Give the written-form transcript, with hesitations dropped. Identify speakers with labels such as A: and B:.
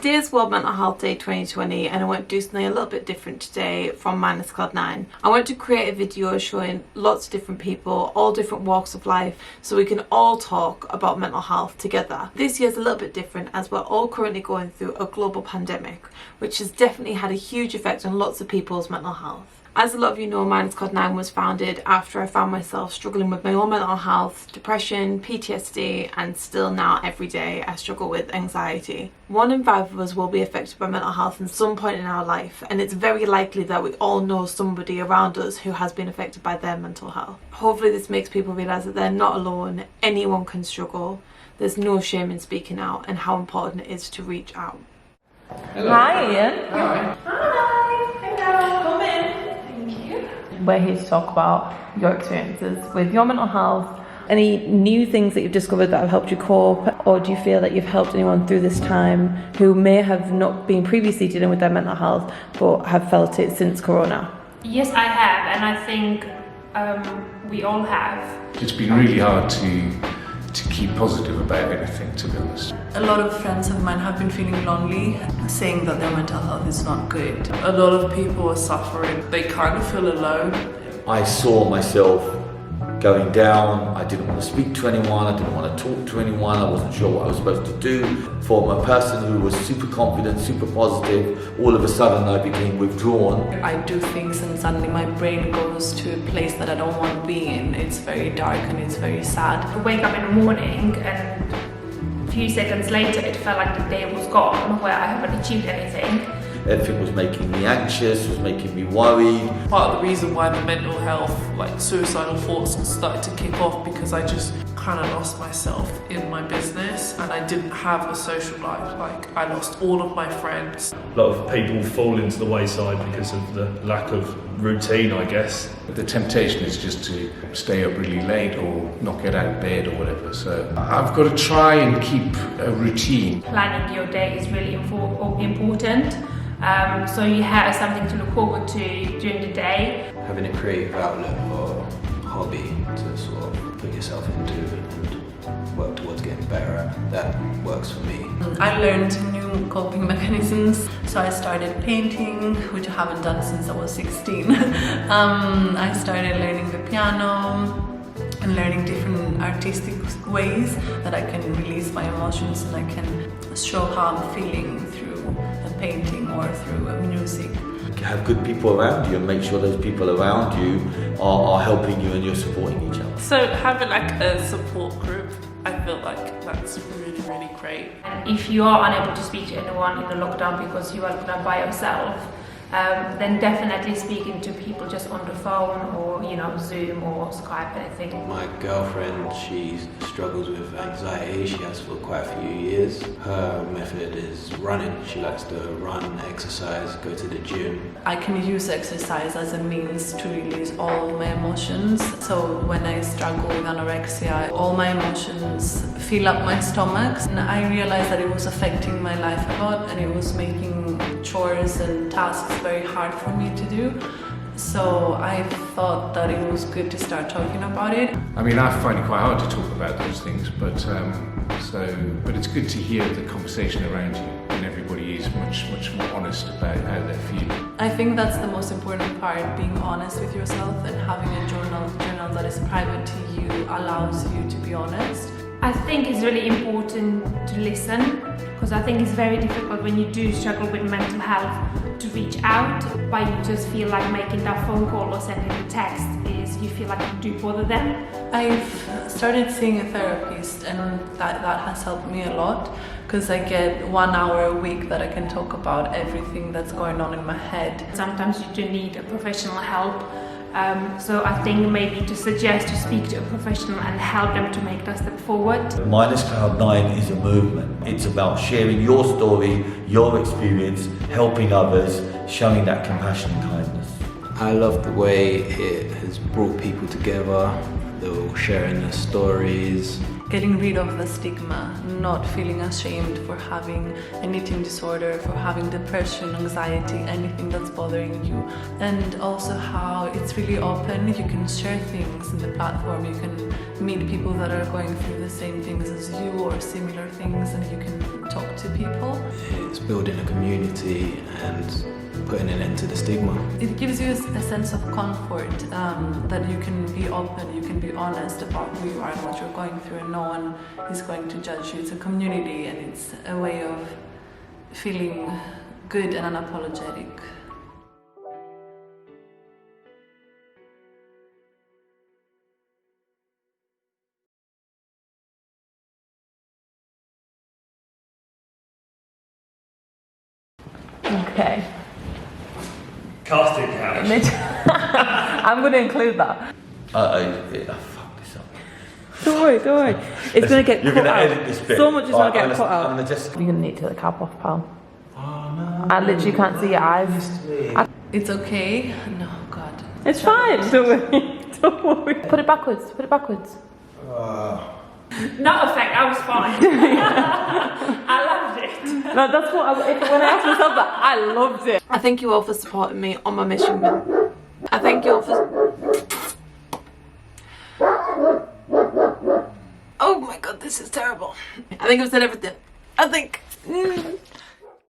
A: Today is World Mental Health Day 2020 and I want to do something a little bit different today from -Cloud9. I want to create a video showing lots of different people, all different walks of life, so we can all talk about mental health together. This year is a little bit different as we're all currently going through a global pandemic, which has definitely had a huge effect on lots of people's mental health. As a lot of you know, -Cloud9 was founded after I found myself struggling with my own mental health, depression, PTSD, and still now every day I struggle with anxiety. 1 in 5 of us will be affected by mental health at some point in our life, and it's very likely that we all know somebody around us who has been affected by their mental health. Hopefully this makes people realise that they're not alone, anyone can struggle, there's no shame in speaking out, and how important it is to reach out.
B: Hello.
C: Hi Ian.
B: Hi.
C: Hello. Come in. We're here to talk about your experiences with your mental health. Any new things that you've discovered that have helped you cope, or do you feel that you've helped anyone through this time who may have not been previously dealing with their mental health but have felt it since Corona?
D: Yes, I have, and I think we all have.
B: It's been really hard to keep positive about anything, to be honest.
E: A lot of friends of mine have been feeling lonely, saying that their mental health is not good. A lot of people are suffering. They kind of feel alone.
F: I saw myself going down. I didn't want to speak to anyone. I didn't want to talk to anyone. I wasn't sure what I was supposed to do. From a person who was super confident, super positive, all of a sudden I became withdrawn.
E: I do things and suddenly my brain goes to a place that I don't want to be in. It's very dark and it's very sad.
D: I wake up in the morning and a few seconds later it felt like the day was gone, where I haven't achieved anything.
F: Everything was making me anxious, was making me worried.
G: Part of the reason why the mental health, like suicidal thoughts, started to kick off because I just kind of lost myself in my business and I didn't have a social life. Like, I lost all of my friends.
H: A lot of people fall into the wayside because of the lack of routine, I guess.
B: The temptation is just to stay up really late or not get out of bed or whatever. So I've got to try and keep a routine.
D: Planning your day is really important. So you have something to look forward to during the day.
I: Having a creative outlet or hobby to sort of put yourself into and work towards getting better at, that works for me.
E: I learned new coping mechanisms, so I started painting, which I haven't done since I was 16. I started learning the piano and learning different artistic ways that I can release my emotions and I can show how I'm feeling through a painting or through music.
F: Have good people around you and make sure those people around you are helping you and you're supporting each other.
G: So having like a support group, I feel like that's really, really great.
D: And if you are unable to speak to anyone in the lockdown because you are locked down by yourself, then definitely speaking to people just on the phone or Zoom or Skype, anything.
I: My girlfriend, she struggles with anxiety. She has for quite a few years. Her method is running. She likes to run, exercise, go to the gym.
E: I can use exercise as a means to release all my emotions. So when I struggle with anorexia, all my emotions fill up my stomach. And I realized that it was affecting my life a lot and it was making chores and tasks very hard for me to do. So I thought that it was good to start talking about it.
B: I mean, I find it quite hard to talk about those things, but it's good to hear the conversation around you and everybody is much more honest about how they're feeling.
E: I think that's the most important part, being honest with yourself and having a journal that is private to you allows you to be honest.
D: I think it's really important to listen, because I think it's very difficult when you do struggle with mental health to reach out, but you just feel like making that phone call or sending a text is you feel like you do bother them.
E: I've started seeing a therapist and that has helped me a lot because I get 1 hour a week that I can talk about everything that's going on in my head.
D: Sometimes you do need a professional help. So I think maybe to suggest to speak to a professional and help them to make that step forward.
F: -Cloud9 is a movement. It's about sharing your story, your experience, helping others, showing that compassion and kindness.
I: I love the way it has brought people together, the people sharing their stories.
E: Getting rid of the stigma, not feeling ashamed for having an eating disorder, for having depression, anxiety, anything that's bothering you. And also how it's really open, you can share things in the platform, you can meet people that are going through the same things as you or similar things, and you can talk to people.
I: It's building a community and putting an end to the stigma.
E: It gives you a sense of comfort, that you can be open, you can be honest about who you are and what you're going through, and no one is going to judge you. It's a community and it's a way of feeling good and unapologetic.
C: Okay.
H: Casting couch.
C: I'm going to include that.
F: Fuck this up.
C: Don't worry. It's going to get
F: You're
C: cut
F: gonna
C: out.
F: edit this bit.
C: So much is going to
F: Alright,
C: get cut
F: I'm
C: out.
F: gonna just.
C: You're going to need to take the cap off, pal.
F: Oh no.
C: I literally can't see your eyes.
E: It's okay. No, God.
C: It's fine. Don't worry. Don't worry. Put it backwards. Put it backwards.
D: That effect, I was fine. I loved it.
C: No, that's what when I asked myself that, I loved it.
A: I thank you all for supporting me on my mission. I thank you all for... Oh my god, this is terrible. I think I've said everything. I think...